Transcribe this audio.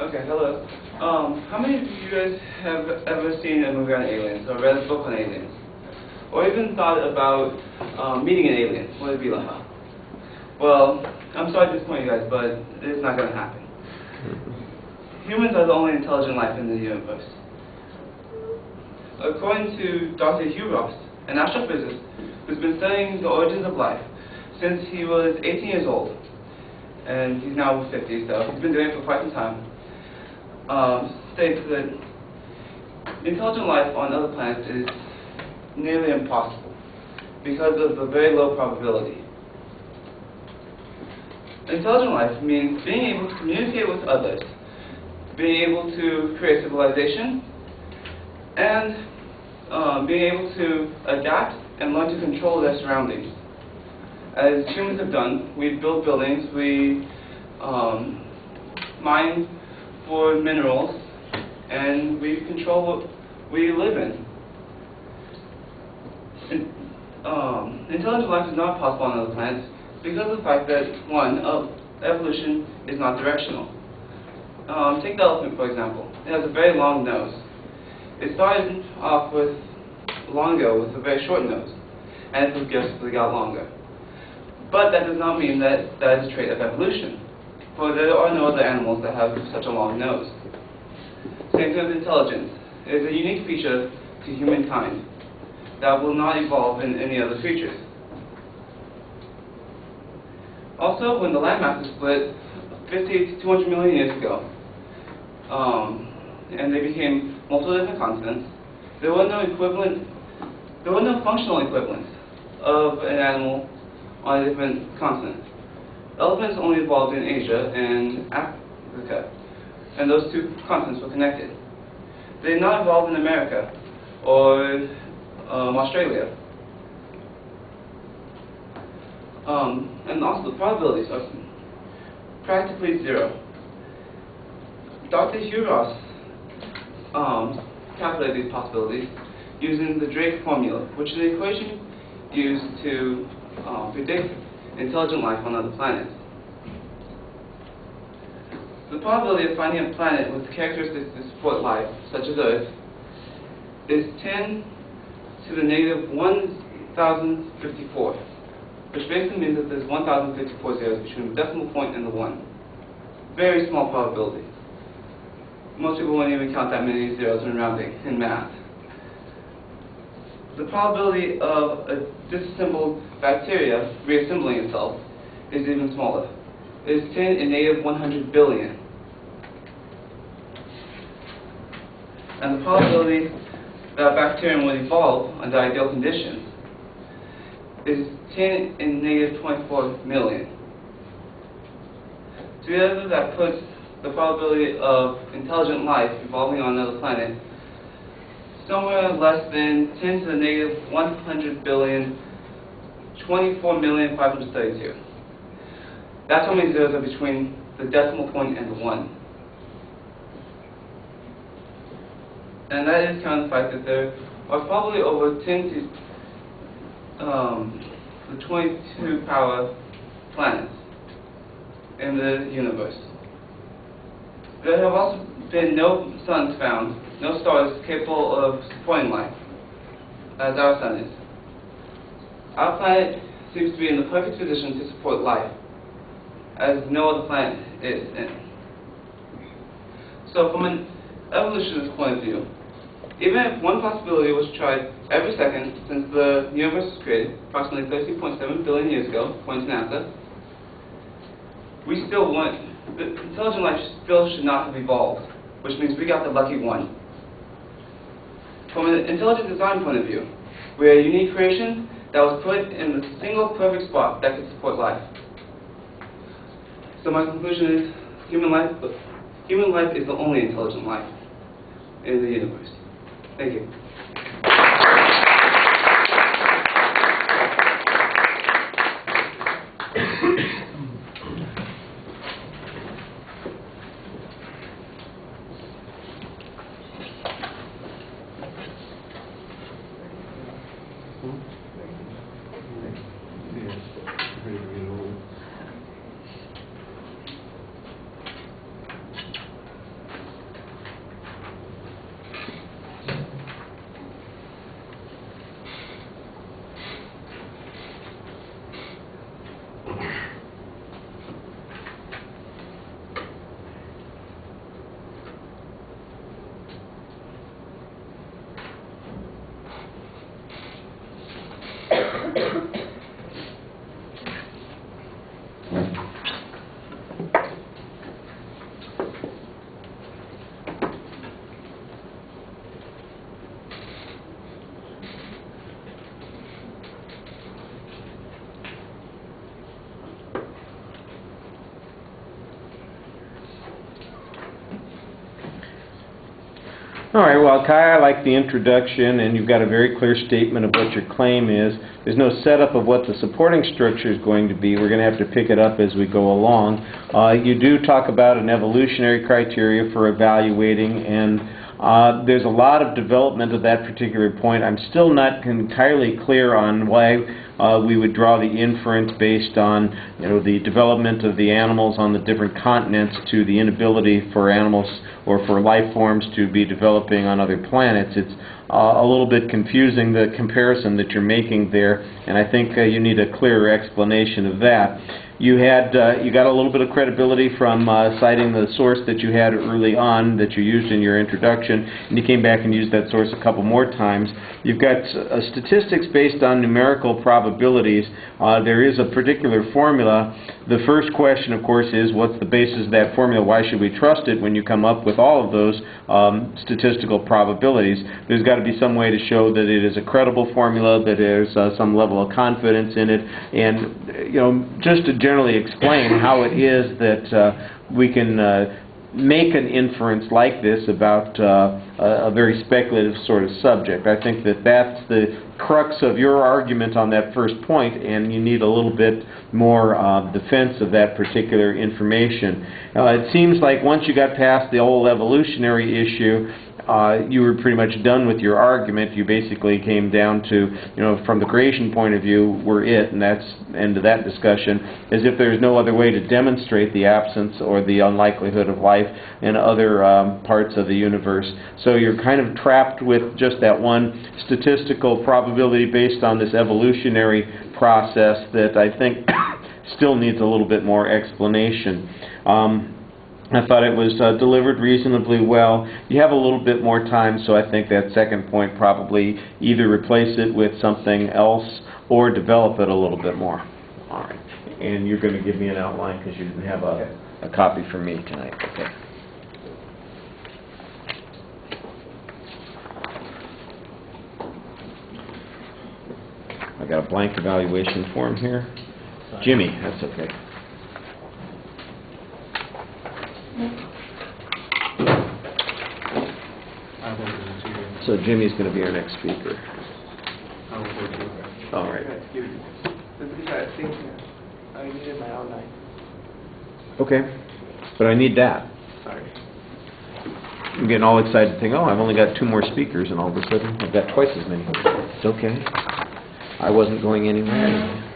Okay, hello. How many of you guys have ever seen a movie on aliens, or read a book on aliens? Or even thought about meeting an alien? What would it be like? Well, I'm sorry to disappoint you guys, but it's not going to happen. Humans are the only intelligent life in the universe. According to Dr. Hugh Ross, an astrophysicist who's been studying the origins of life since he was 18 years old, and he's now 50, so he's been doing it for quite some time, states that intelligent life on other planets is nearly impossible because of the very low probability. Intelligent life means being able to communicate with others, being able to create civilization, and being able to adapt and learn to control their surroundings. As humans have done, we build buildings, we mine for minerals, and we control what we live in. Intelligent life is not possible on other planets because of the fact that, one, evolution is not directional. Take the elephant, for example. It has a very long nose. It started off long ago with a very short nose, and it progressively got longer. But that does not mean that that is a trait of evolution, for there are no other animals that have such a long nose. Same thing with intelligence. It is a unique feature to humankind that will not evolve in any other creatures. Also, when the landmasses split 50 to 200 million years ago, and they became multiple different continents, there were no functional equivalents of an animal on a different continent. Elephants only evolved in Asia and Africa, and those two continents were connected. They did not evolve in America or Australia. And also the probabilities are practically zero. Dr. Hugh Ross calculated these possibilities using the Drake formula, which is the equation used to predict intelligent life on other planets. The probability of finding a planet with characteristics to support life, such as Earth, is 10 to the negative 1,054, which basically means that there's 1,054 zeros between the decimal point and the 1. Very small probability. Most people won't even count that many zeros when rounding in math. The probability of a disassembled bacteria reassembling itself is even smaller. It is 10 in negative 100 billion. And the probability that a bacterium would evolve under ideal conditions is 10 in negative 24 million. Together, that puts the probability of intelligent life evolving on another planet somewhere less than 10 to the negative 100 billion, 24,532. That's how many zeros are between the decimal point and the 1. And that is kind of the fact that there are probably over 10 to the 22 power planets in the universe. There have also been no suns found, no stars capable of supporting life, as our sun is. Our planet seems to be in the perfect position to support life, as no other planet is in. So from an evolutionist point of view, even if one possibility was tried every second since the universe was created, approximately 13.7 billion years ago, according to NASA, we still want, the intelligent life still should not have evolved, which means we got the lucky one. From an intelligent design point of view, we are a unique creation that was put in the single perfect spot that could support life. So my conclusion is, human life is the only intelligent life in the universe. Thank you. All right, well, Kai, I like the introduction, and you've got a very clear statement of what your claim is. There's no setup of what the supporting structure is going to be. We're going to have to pick it up as we go along. You do talk about an evolutionary criteria for evaluating, and there's a lot of development of that particular point. I'm still not entirely clear on why we would draw the inference based on, the development of the animals on the different continents to the inability for animals or for life forms to be developing on other planets. It's a little bit confusing, the comparison that you're making there, and I think you need a clearer explanation of that. You got a little bit of credibility from citing the source that you had early on that you used in your introduction, and you came back and used that source a couple more times. You've got statistics based on numerical probabilities. There is a particular formula. The first question, of course, is what's the basis of that formula? Why should we trust it when you come up with all of those statistical probabilities? There's got to be some way to show that it is a credible formula, that there's some level of confidence in it, and just to generally explain how it is that we can make an inference like this about a very speculative sort of subject. I think that that's the crux of your argument on that first point, and you need a little bit more defense of that particular information. It seems like once you got past the old evolutionary issue, you were pretty much done with your argument. You basically came down to, from the creation point of view, we're it, and that's the end of that discussion, as if there's no other way to demonstrate the absence or the unlikelihood of life in other parts of the universe. So you're kind of trapped with just that one statistical probability based on this evolutionary process that I think still needs a little bit more explanation. I thought it was delivered reasonably well. You have a little bit more time, so I think that second point probably either replace it with something else or develop it a little bit more. All right. And you're going to give me an outline because you didn't have a copy for me tonight. Okay. I got a blank evaluation form here. Jimmy, that's okay. So Jimmy's going to be our next speaker. All right. I needed my outline. Okay. But I need that. Sorry. I'm getting all excited thinking, oh, I've only got 2 more speakers, and all of a sudden I've got twice as many. It's okay. I wasn't going anywhere anyway.